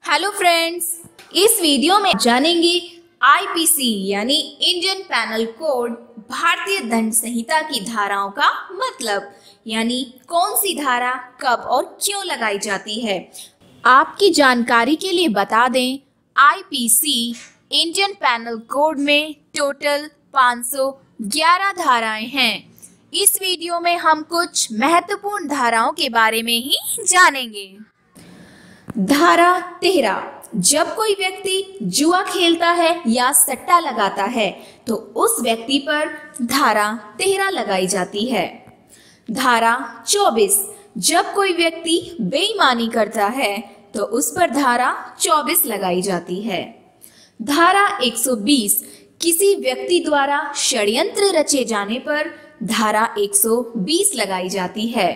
Hello friends, इस video में जानेंगे आईपीसी यानी इंडियन पैनल कोड भारतीय दंड संहिता की धाराओं का मतलब यानी कौन सी धारा कब और क्यों लगाई जाती है। आपकी जानकारी के लिए बता दें, आईपीसी इंडियन पैनल कोड में टोटल 511 धाराएं हैं। इस वीडियो में हम कुछ महत्वपूर्ण धाराओं के बारे में ही जानेंगे। धारा 13, जब कोई व्यक्ति जुआ खेलता है या सट्टा लगाता है तो उस व्यक्ति पर धारा 13 लगाई जाती है। धारा 24, जब कोई व्यक्ति बेईमानी करता है तो उस पर धारा 24 लगाई जाती है। धारा 120, किसी व्यक्ति द्वारा षड्यंत्र रचे जाने पर धारा 120 लगाई जाती है।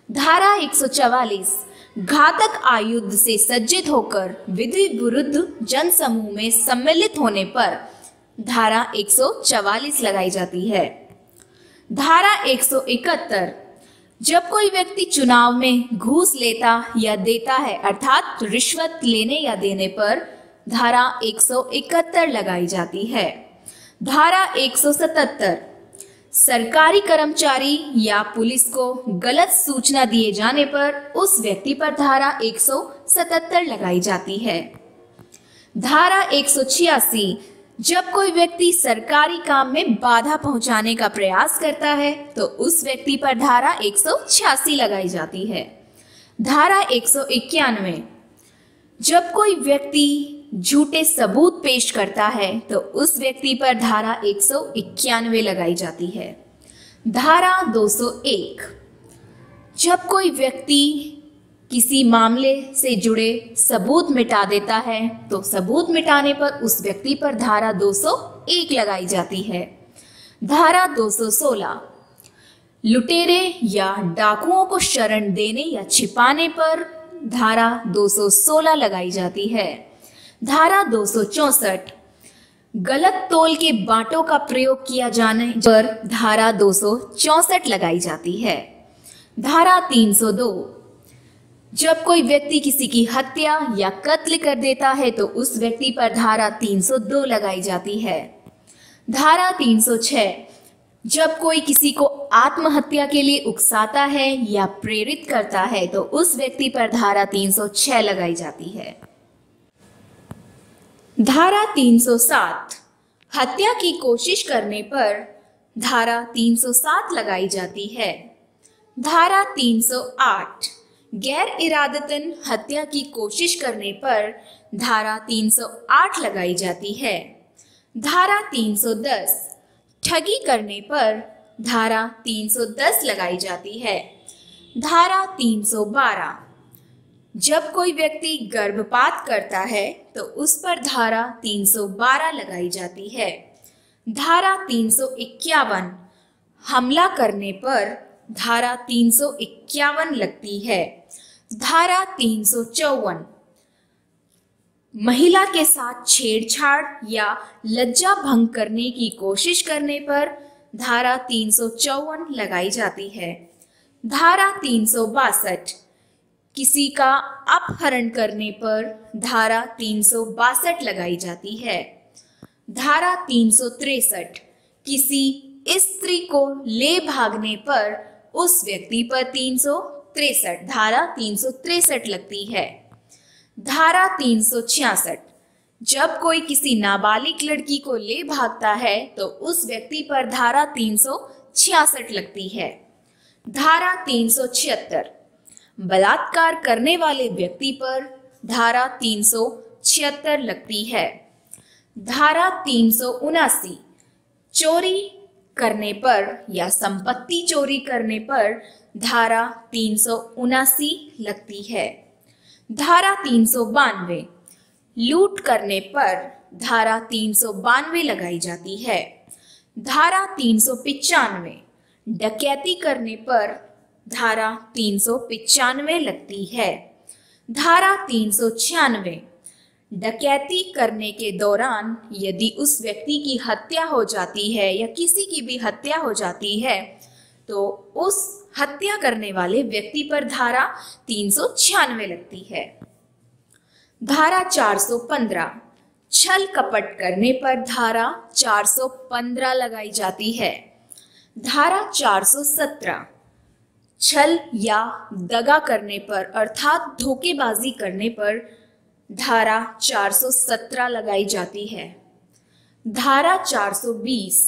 धारा 144, घातक आयुध से सज्जित होकर विधि विरुद्ध जनसमूह में सम्मिलित होने पर धारा 144 लगाई जाती है। धारा 171, जब कोई व्यक्ति चुनाव में घूस लेता या देता है अर्थात रिश्वत लेने या देने पर धारा 171 लगाई जाती है। धारा 177, सरकारी कर्मचारी या पुलिस को गलत सूचना दिए जाने पर उस व्यक्ति पर धारा 177 लगाई जाती है। धारा 186, जब कोई व्यक्ति सरकारी काम में बाधा पहुंचाने का प्रयास करता है तो उस व्यक्ति पर धारा 186 लगाई जाती है। धारा 191, जब कोई व्यक्ति झूठे सबूत पेश करता है तो उस व्यक्ति पर धारा 191 लगाई जाती है। धारा 201, जब कोई व्यक्ति किसी मामले से जुड़े सबूत मिटा देता है तो सबूत मिटाने पर उस व्यक्ति पर धारा 201 लगाई जाती है। धारा 216, लुटेरे या डाकुओं को शरण देने या छिपाने पर धारा 216 लगाई जाती है। धारा 264, गलत तोल के बांटों का प्रयोग किया जाने पर धारा 264 लगाई जाती है। धारा 302, जब कोई व्यक्ति किसी की हत्या या कत्ल कर देता है तो उस व्यक्ति पर धारा 302 लगाई जाती है। धारा 306, जब कोई किसी को आत्महत्या के लिए उकसाता है या प्रेरित करता है तो उस व्यक्ति पर धारा 306 लगाई जाती है। धारा 307, हत्या की कोशिश करने पर धारा 307 लगाई जाती है। धारा 308, गैर इरादतन हत्या की कोशिश करने पर धारा 308 लगाई जाती है। धारा 310, ठगी करने पर धारा 310 लगाई जाती है। धारा 312, जब कोई व्यक्ति गर्भपात करता है तो उस पर धारा 312 लगाई जाती है। धारा 351, हमला करने पर धारा 351 लगती है। धारा 354, महिला के साथ छेड़छाड़ या लज्जा भंग करने की कोशिश करने पर धारा 354 लगाई जाती है। धारा 362, किसी का अपहरण करने पर धारा 362 लगाई जाती है। धारा 363, किसी स्त्री को ले भागने पर उस व्यक्ति पर 363 धारा 363 लगती है। धारा 366, जब कोई किसी नाबालिग लड़की को ले भागता है तो उस व्यक्ति पर धारा 366 लगती है। धारा 376, बलात्कार करने वाले व्यक्ति पर धारा 376 लगती है। धारा 379, चोरी करने पर या संपत्ति चोरी करने पर धारा 379 लगती है। धारा 392, लूट करने पर धारा 392 लगाई जाती है। धारा 395, डकैती करने पर धारा 395 लगती है। धारा 396, डकैती करने के दौरान यदि उस व्यक्ति की हत्या हो जाती है या किसी की भी हत्या हो जाती है तो उस हत्या करने वाले व्यक्ति पर धारा 396 लगती है। धारा 415, छल कपट करने पर धारा 415 लगाई जाती है। धारा 417, छल या दगा करने पर अर्थात धोखेबाजी करने पर धारा 417 लगाई जाती है। धारा 420,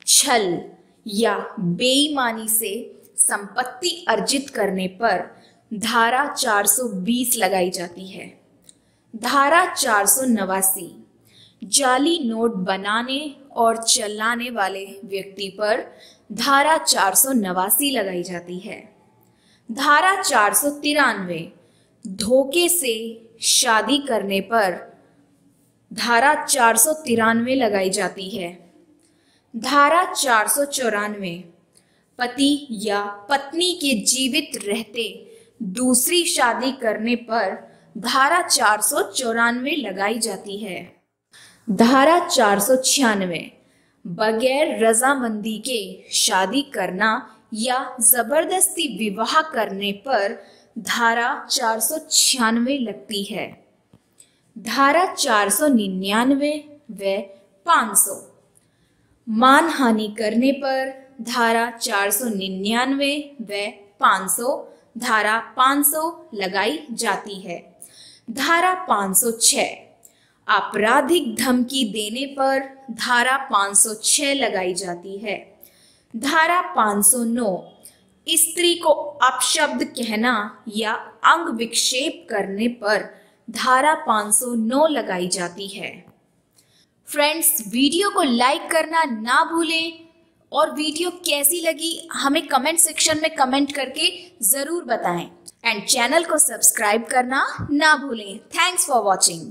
छल या बेईमानी से संपत्ति अर्जित करने पर धारा 420 लगाई जाती है। धारा 489, जाली नोट बनाने और चलाने वाले व्यक्ति पर धारा 489 लगाई जाती है। धारा 493, धोखे से शादी करने पर धारा 493 लगाई जाती है। धारा 494, पति या पत्नी के जीवित रहते दूसरी शादी करने पर धारा 494 लगाई जाती है। धारा 496, बगैर रजामंदी के शादी करना या जबरदस्ती विवाह करने पर धारा 496 लगती है। धारा 499 व 500, मानहानि करने पर धारा 499 व 500 धारा 500 लगाई जाती है। धारा 506, आपराधिक धमकी देने पर धारा 506 लगाई जाती है। धारा 509, स्त्री को अपशब्द कहना या अंग विक्षेप करने पर धारा 509 लगाई जाती है। फ्रेंड्स, वीडियो को लाइक करना ना भूलें और वीडियो कैसी लगी हमें कमेंट सेक्शन में कमेंट करके ज़रूर बताएं एंड चैनल को सब्सक्राइब करना ना भूलें। Thanks for watching.